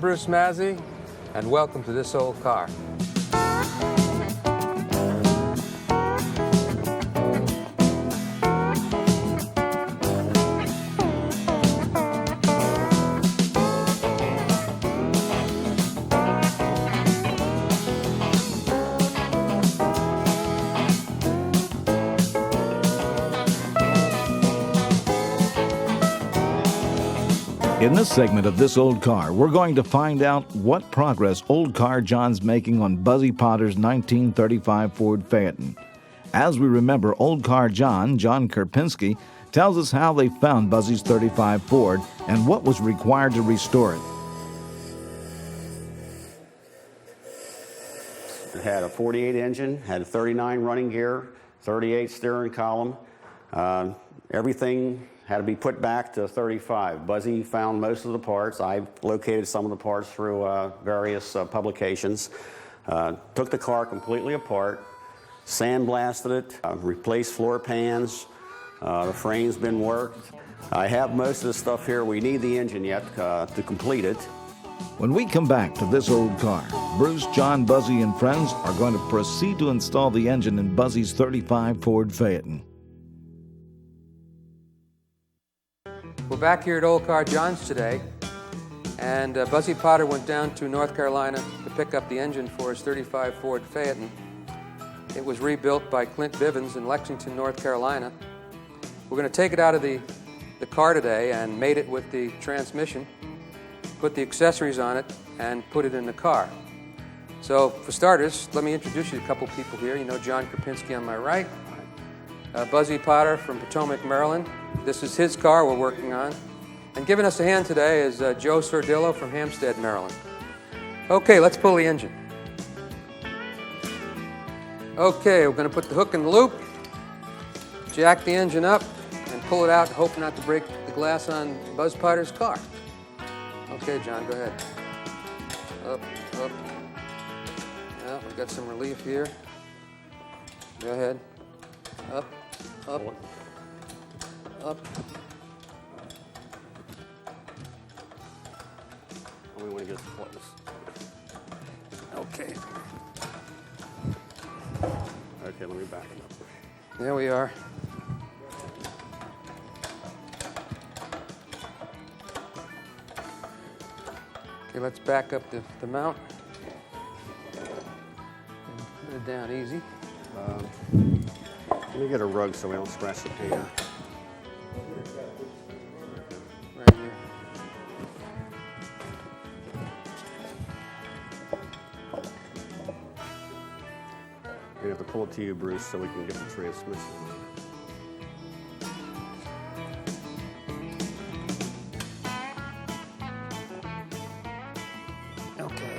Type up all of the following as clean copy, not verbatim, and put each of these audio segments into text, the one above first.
I'm Bruce Mazzie, and welcome to This Old Car. In this segment of This Old Car, we're going to find out what progress Old Car John's making on Buzzy Potter's 1935 Ford Phaeton. As we remember, Old Car John Karpinski, tells us how they found Buzzy's 35 Ford and what was required to restore it. It had a 48 engine, had a 39 running gear, 38 steering column. Everything had to be put back to 35. Buzzy found most of the parts. I located some of the parts through various publications. Took the car completely apart, sandblasted it, replaced floor pans. The frame's been worked. I have most of the stuff here. We need the engine yet to complete it. When we come back to This Old Car, Bruce, John, Buzzy, and friends are going to proceed to install the engine in Buzzy's 35 Ford Phaeton. We're back here at Old Car John's today, and Buzzy Potter went down to North Carolina to pick up the engine for his 35 Ford Phaeton. It was rebuilt by Clint Bivens in Lexington, North Carolina. We're going to take it out of the car today and mate it with the transmission, put the accessories on it, and put it in the car. So for starters, let me introduce you to a couple people here. You know John Karpinski on my right, Buzzy Potter from Potomac, Maryland. This is his car we're working on. And giving us a hand today is Joe Sordillo from Hampstead, Maryland. Okay, let's pull the engine. Okay, we're going to put the hook in the loop, jack the engine up, and pull it out, hope not to break the glass on Buzz Potter's car. Okay, John, go ahead. Up, up. Yeah, we've got some relief here. Go ahead. Up, up, up. We want to get this close. Okay, Okay, let me back it up. there we are. Okay, let's back up the mount. And put it down easy. Let me get a rug so we don't scratch the paper. Right here. We have to pull it to you, Bruce, so we can get the transmission. Okay.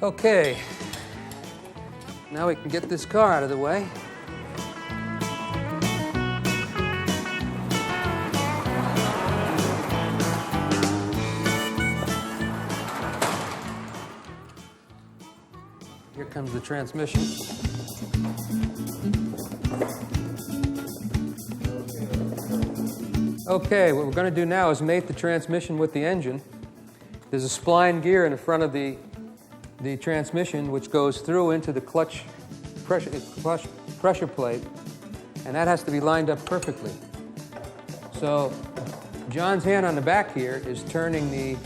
Okay. Now we can get this car out of the way. Here comes the transmission. Okay, what we're going to do now is mate the transmission with the engine. There's a spline gear in the front of the transmission which goes through into the clutch pressure plate, and that has to be lined up perfectly. So John's hand on the back here is turning the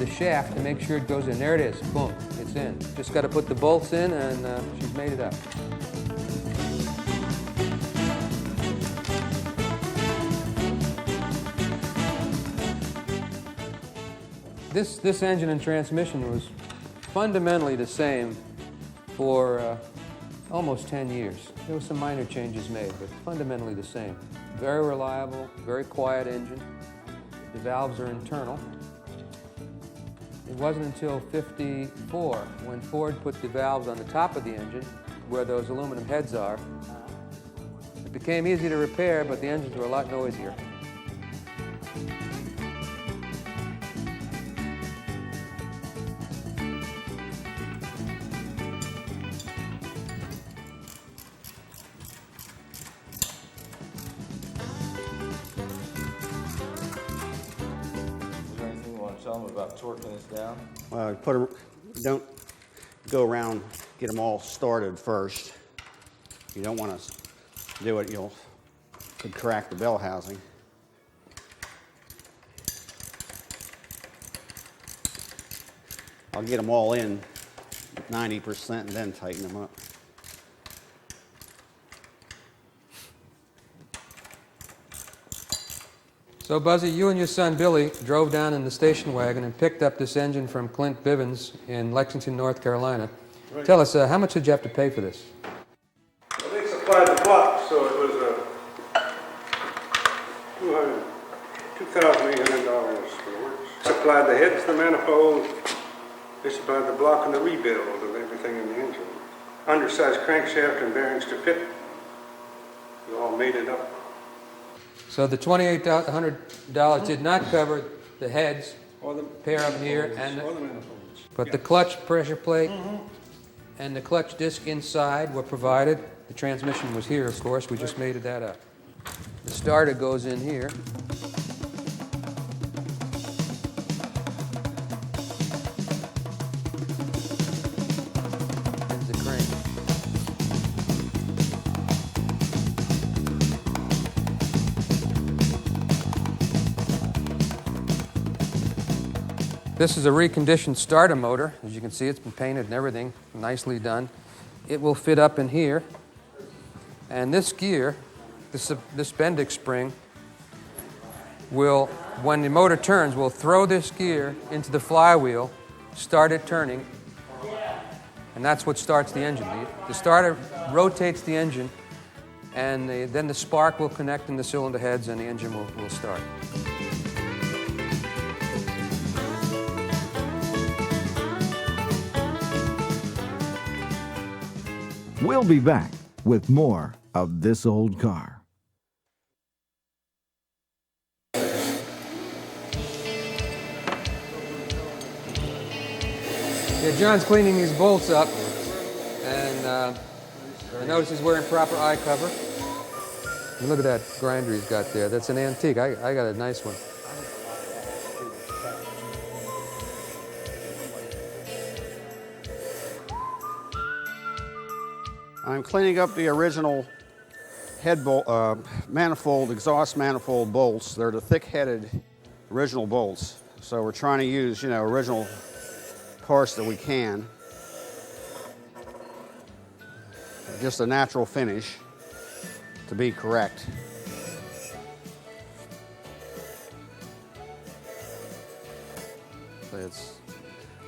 shaft to make sure it goes in. There it is. Boom. It's in. Just got to put the bolts in, and she's made it up. This engine and transmission was fundamentally the same for almost 10 years. There were some minor changes made, but fundamentally the same. Very reliable, very quiet engine. The valves are internal. It wasn't until '54 when Ford put the valves on the top of the engine, where those aluminum heads are. It became easy to repair, but the engines were a lot noisier. tell them about torquing this down? Don't go around, get them all started first. You don't want to do it, could crack the bell housing. I'll get them all in 90% and then tighten them up. So, Buzzy, you and your son Billy drove down in the station wagon and picked up this engine from Clint Bivens in Lexington, North Carolina. Right. Tell us, how much did you have to pay for this? Well, they supplied the block, so it was $2,800 for the works. Supplied the heads, the manifold, they supplied the block and the rebuild of everything in the engine. Undersized crankshaft and bearings to fit. We all made it up. So the $2,800 did not cover the heads, Or the pair up here, and or the manifolds. but the clutch pressure plate and the clutch disc inside were provided. The transmission was here, of course. We just made that up. The starter goes in here. There's the crank. This is a reconditioned starter motor. As you can see, it's been painted and everything, nicely done. It will fit up in here. And this gear, this Bendix spring, will, when the motor turns, will throw this gear into the flywheel, start it turning, and that's what starts the engine. The starter rotates the engine, and then the spark will connect in the cylinder heads, and the engine will start. We'll be back with more of This Old Car. Yeah, John's cleaning these bolts up, and I notice he's wearing proper eye cover. And look at that grinder he's got there. That's an antique. I got a nice one. I'm cleaning up the original head manifold, exhaust manifold bolts. They're the thick-headed original bolts. So we're trying to use, original parts that we can. Just a natural finish to be correct.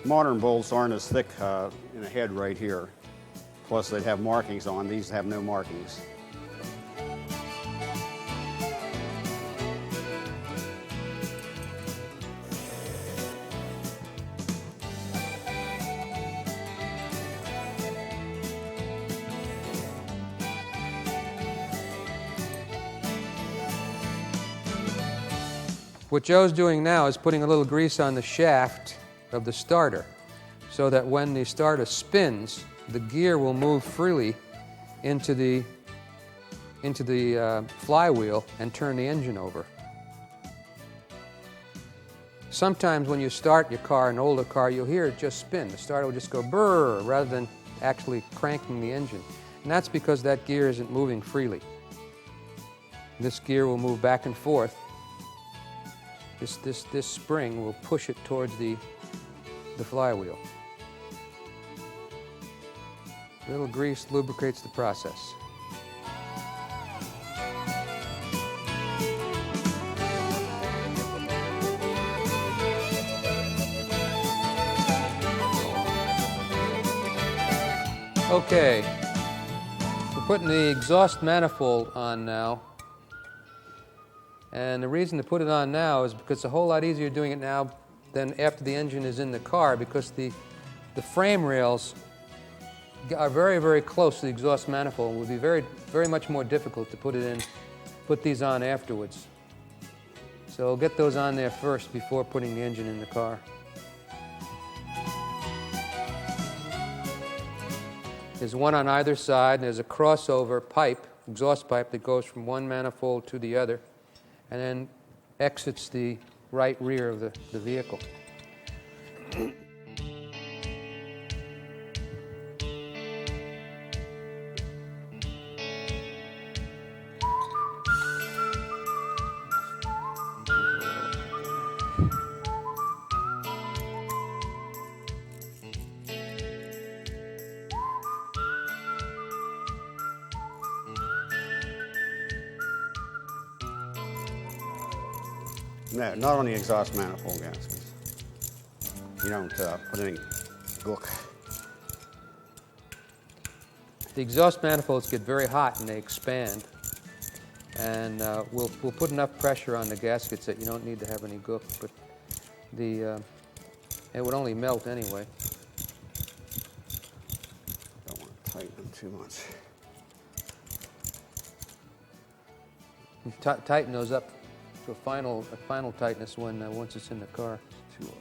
Modern bolts aren't as thick in the head right here. Plus, they'd have markings on. These have no markings. What Joe's doing now is putting a little grease on the shaft of the starter so that when the starter spins, the gear will move freely into the flywheel and turn the engine over. Sometimes when you start your car, an older car, you'll hear it just spin. The starter will just go brrr rather than actually cranking the engine. And that's because that gear isn't moving freely. This gear will move back and forth. This spring will push it towards the flywheel. A little grease lubricates the process. Okay, we're putting the exhaust manifold on now. And the reason to put it on now is because it's a whole lot easier doing it now than after the engine is in the car, because the frame rails are very, very close to the exhaust manifold. It would be very, very much more difficult to put these on afterwards. So get those on there first before putting the engine in the car. There's one on either side, and there's a crossover pipe, exhaust pipe, that goes from one manifold to the other and then exits the right rear of the vehicle. No, not on the exhaust manifold gaskets. You don't put any gook. The exhaust manifolds get very hot and they expand. And we'll put enough pressure on the gaskets that you don't need to have any gook, but it would only melt anyway. Don't want to tighten them too much. Tighten those up to a final tightness once it's in the car. Two of them.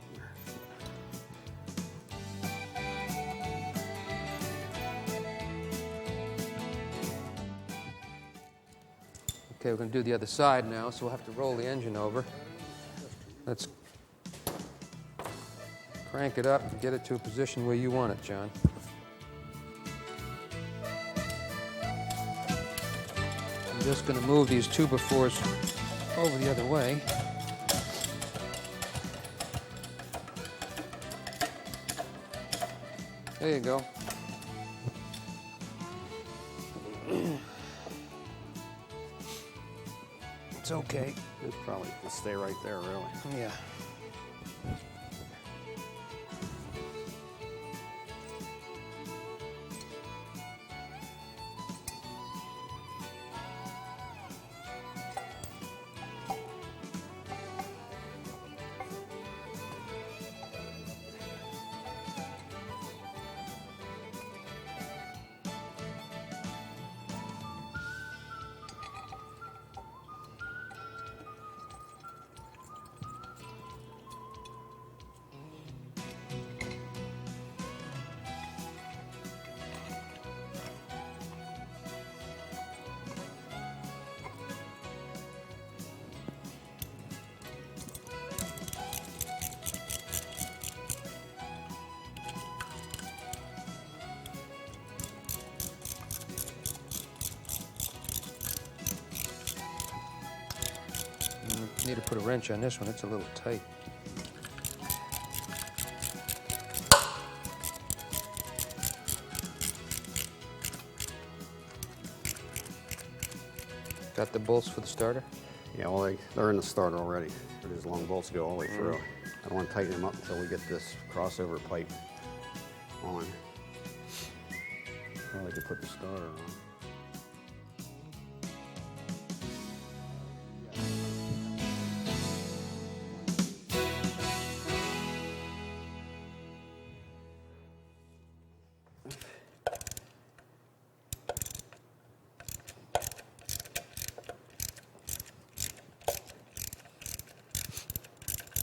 Okay, we're going to do the other side now, so we'll have to roll the engine over. Let's crank it up and get it to a position where you want it, John. I'm just going to move these 2x4s over the other way. There you go. It's okay. It's probably will stay right there, really. Yeah. Need to put a wrench on this one. It's a little tight. Got the bolts for the starter? Yeah, well, they're in the starter already. These long bolts go all the way through. I don't want to tighten them up until we get this crossover pipe on. Probably could put the starter on.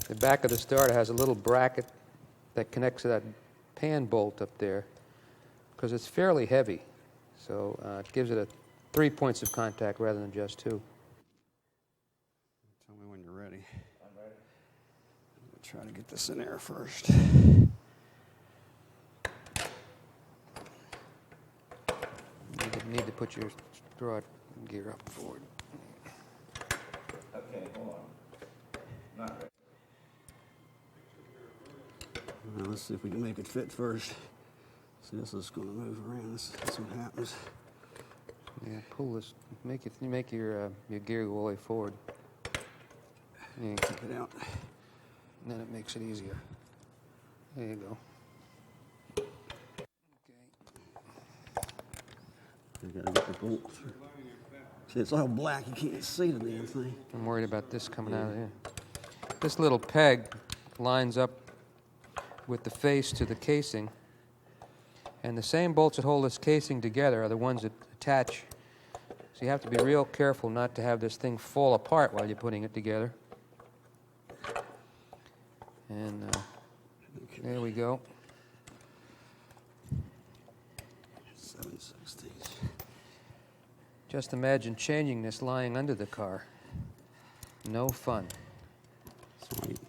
The back of the starter has a little bracket that connects to that pan bolt up there because it's fairly heavy. So it gives it 3 points of contact rather than just 2. Tell me when you're ready. I'm ready. I'm going to try to get this in there first. You need to put your draw gear up forward. Okay, hold on. Not ready. Now let's see if we can make it fit first. See, this is going to move around. That's what happens. Yeah, pull this. Make your gear go all the way forward. Yeah, Take it out. and then it makes it easier. There you go. Okay. You got to get the bolt through. See, it's all black. You can't see the damn thing. I'm worried about this coming out of here. This little peg lines up with the face to the casing, and the same bolts that hold this casing together are the ones that attach. So you have to be real careful not to have this thing fall apart while you're putting it together. And there we go. 7/16. Just imagine changing this lying under the car. No fun. Sweet.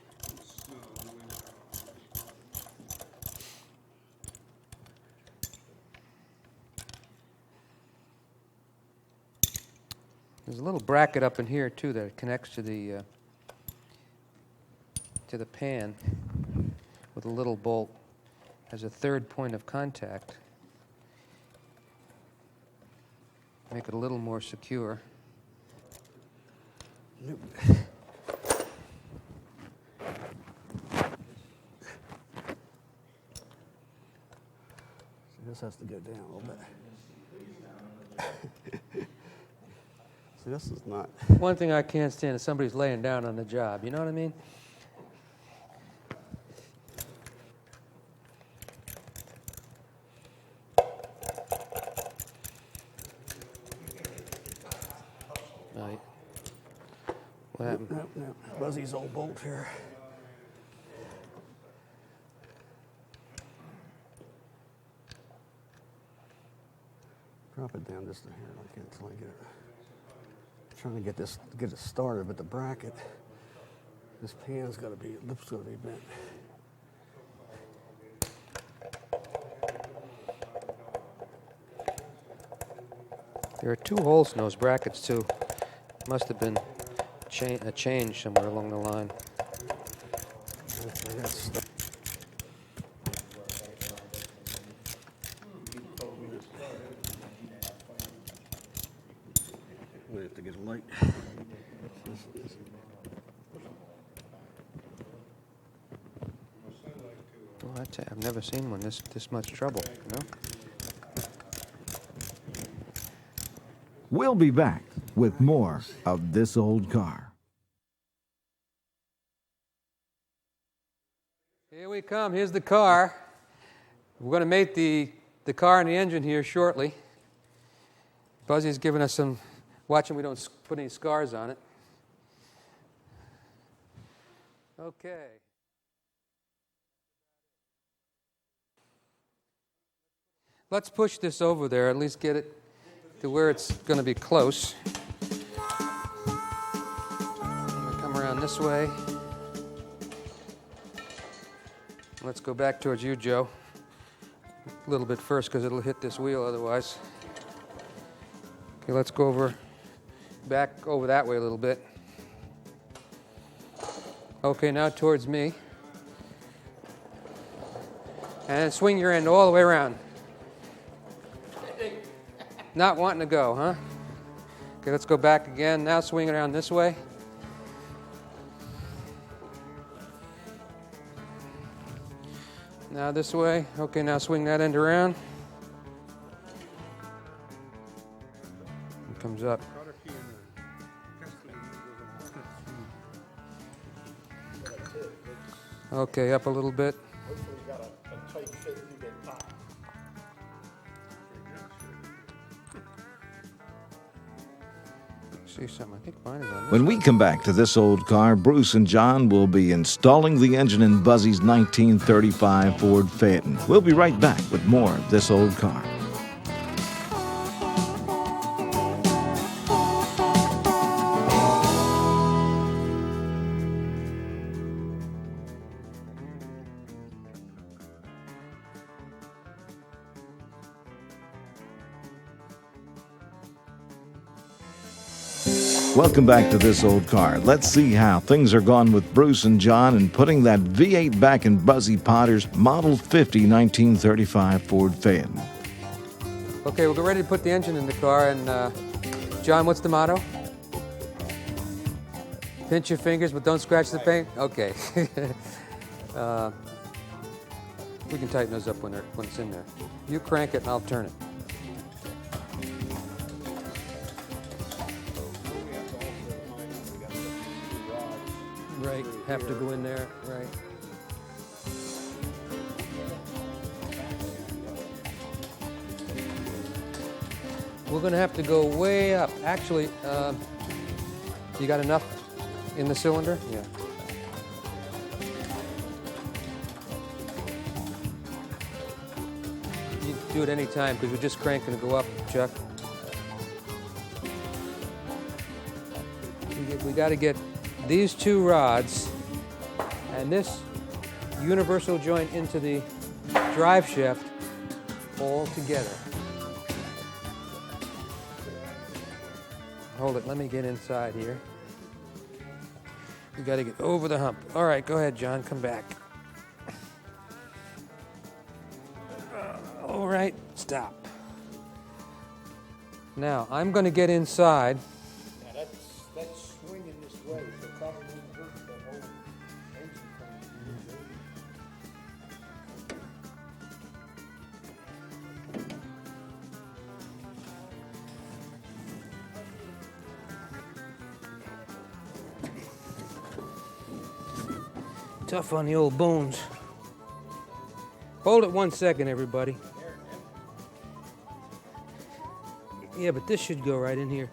There's a little bracket up in here too that connects to the pan with a little bolt as a third point of contact. Make it a little more secure. Nope. This has to go down a little bit. See, this is not. One thing I can't stand is somebody's laying down on the job. You know what I mean? Right. What happened? No. Buzzy's old bolt here. Drop it down just a hair. I can't until I get it. I'm trying to get it started, but the bracket, this pan's got to be, lip's got to be bent. There are 2 holes in those brackets too. Must have been a change somewhere along the line. We have to get a light. Well, I've never seen one this much trouble, you know? We'll be back with more of This Old Car. Here we come. Here's the car. We're going to mate the car and the engine here shortly. Buzzy's giving us some, watching we don't put any scars on it. Okay. Let's push this over there, at least get it to where it's going to be close. Come around this way. Let's go back towards you, Joe. A little bit first because it'll hit this wheel otherwise. Okay, let's go back over that way a little bit. Okay, now towards me. And swing your end all the way around. Not wanting to go, huh? Okay, let's go back again. Now swing it around this way. Now this way. Okay, now swing that end around. It comes up. Okay, up a little bit. See something. I think mine is on this. When we come back to This Old Car, Bruce and John will be installing the engine in Buzzy's 1935 Ford Phaeton. We'll be right back with more of This Old Car. Welcome back to This Old Car. Let's see how things are going with Bruce and John in putting that V8 back in Buzzy Potter's Model 50 1935 Ford Phaeton. Okay, we're ready to put the engine in the car. And John, what's the motto? Pinch your fingers, but don't scratch the paint? Okay. We can tighten those up when it's in there. You crank it and I'll turn it. Right, have to go in there, right. We're going to have to go way up. Actually, you got enough in the cylinder? Yeah. You can do it any time because we're just cranking to go up, Chuck. We got to get these 2 rods and this universal joint into the drive shaft all together. Hold it, let me get inside here. You got to get over the hump. All right, go ahead, John, come back. All right, stop. Now, I'm going to get inside. Now that's swinging this way, so probably wouldn't hurt that whole engine thing. Tough on the old bones. Hold it 1 second, everybody. Yeah, but this should go right in here.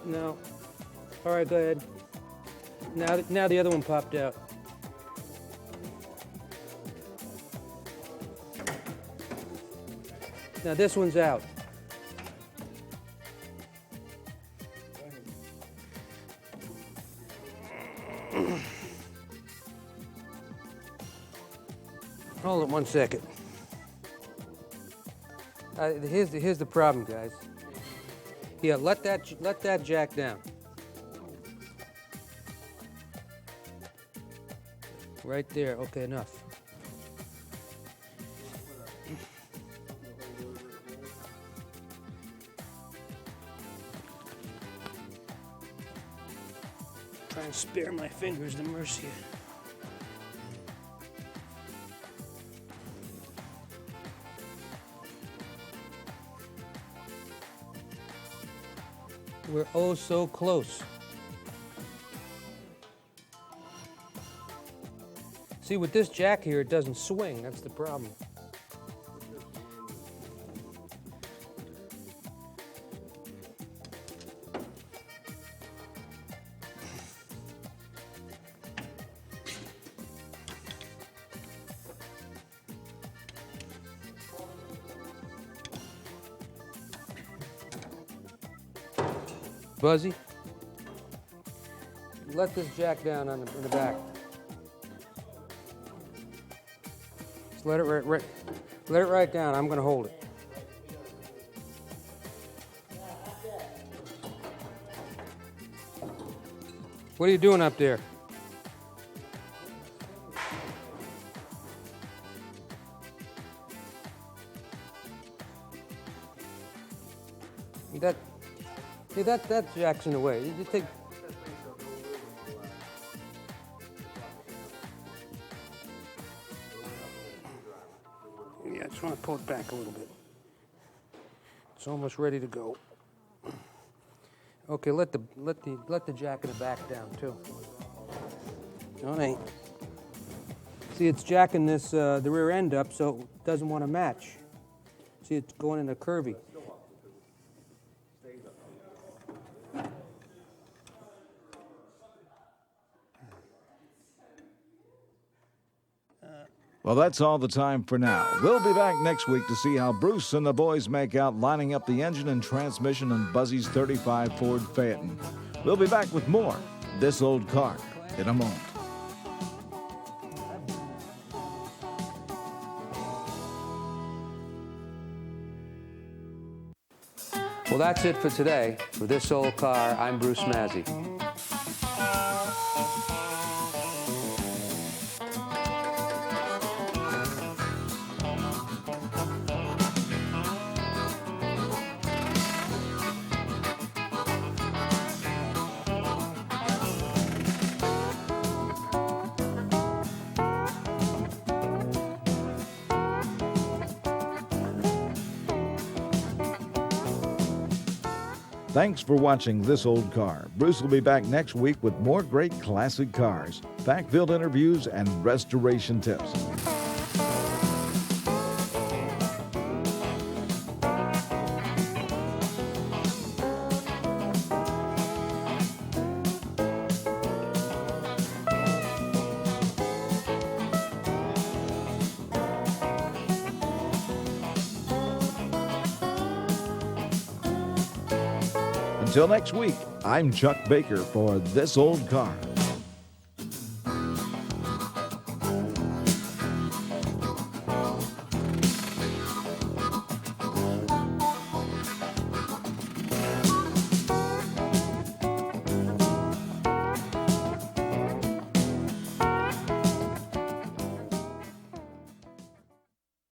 No. All right, go ahead. Now the other one popped out. Now this one's out. Hold it 1 second. Here's the problem, guys. Yeah, let that jack down. Right there. Okay, enough. Try and spare my fingers the mercy. We're oh so close. See, with this jack here, it doesn't swing. That's the problem. Buzzy, let this jack down in the back. Just let it right down. I'm going to hold it. What are you doing up there? That jack's in the way. You take. Yeah, I just want to pull it back a little bit. It's almost ready to go. Okay, let the jack in the back down too. All right. See, it's jacking this the rear end up, so it doesn't want to match. See, it's going in a curvy. Well, that's all the time for now. We'll be back next week to see how Bruce and the boys make out lining up the engine and transmission on Buzzy's 35 Ford Phaeton. We'll be back with more This Old Car in a moment. Well, that's it for today. For This Old Car, I'm Bruce Mazzie. Thanks for watching This Old Car. Bruce will be back next week with more great classic cars, fact-filled interviews, and restoration tips. Until next week, I'm Chuck Baker for This Old Car.